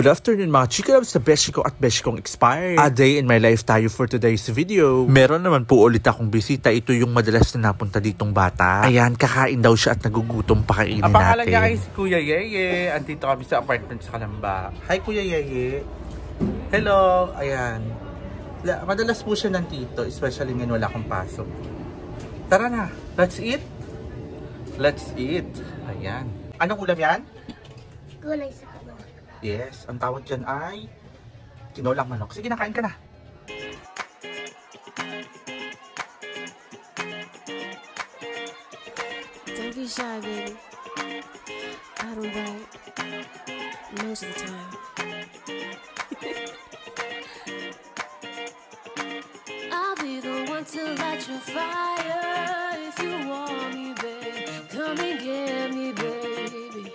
Good afternoon mga chika loves na beshi ko at beshi kong expired. A day in my life tayo for today's video. Meron naman po ulit akong bisita. Ito yung madalas na napunta ditong bata. Ayan, kakain daw siya at nagugutom, pakainin natin. Ang pangalan niya ay si Kuya Yeye. Andito kami sa apartment sa Kalamba. Hi Kuya Yeye. Hello. Ayan. Madalas po siya nandito, especially ngayon wala akong pasok. Tara na, let's eat. Let's eat. Ayan. Anong ulam yan? Gulay sa kanong. Yes, ang tawag dyan ay tinolang manok. Sige, nakain ka na. Don't be shy, baby. I don't bite most of the time. I'll be the one to light your fire if you want me, babe. Come and get me, baby.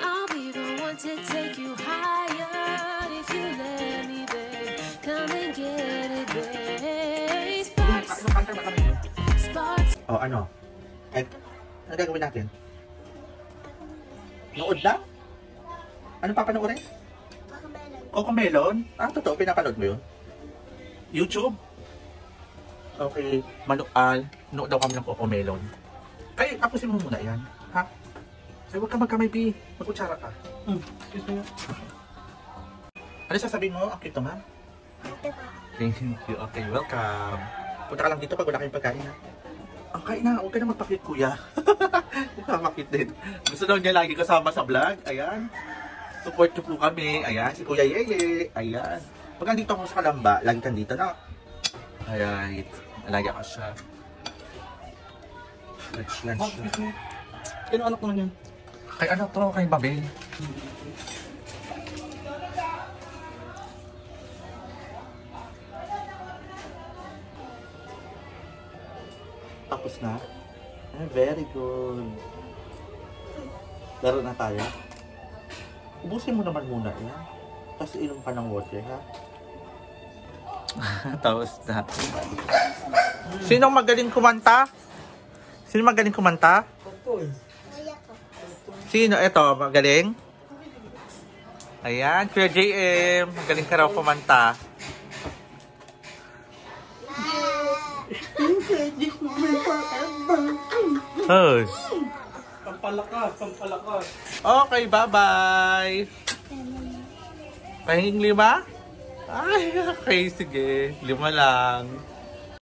I'll be the one to take you higher if you let me, babe. Come and get it, babe. Sparks. Sparks. Oh, ano? Ay, ano gagawin natin? Nood lang? Ano papanoorin? Cocomelon? Ah, totoo? Pinapanood mo yun? YouTube? Okay. Nood daw kami ng Cocomelon. Ay, tapusin mo muna yan. Ha? Ay, huwag ka magkamay, B. Magkutsara ka. Excuse me. Ano sasabihin mo? Ang cute naman. Thank you. Okay, welcome. Punta ka lang dito pag wala kayong pagkain, ha? Ang kain na. Huwag ka na magpakit, kuya. Makit din. Gusto daw niya lagi kasama sa vlog. Ayan. Support nyo po kami. Ayan, si Kuya Yeye. Ayan. Pag nandito ako sa Kalamba, lagi kang dito, na. Ayan. Alagya ka siya. Lunch siya. Kino anak naman yun? Kay ano to? Kay Babel. Tapos na? Very good. Laro na tayo. Ubusin mo naman muna yan. Tapos inom ka ng water, ha? Tapos na. Sinong magaling kumanta? Sino magaling kumanta? Sino? Ito, magaling? Ayan, Kuya JM. Magaling ka raw kumanta. Hush. Pampalakas. Okay, bye-bye. Pahinging 5? Ay, okay, sige. 5 lang.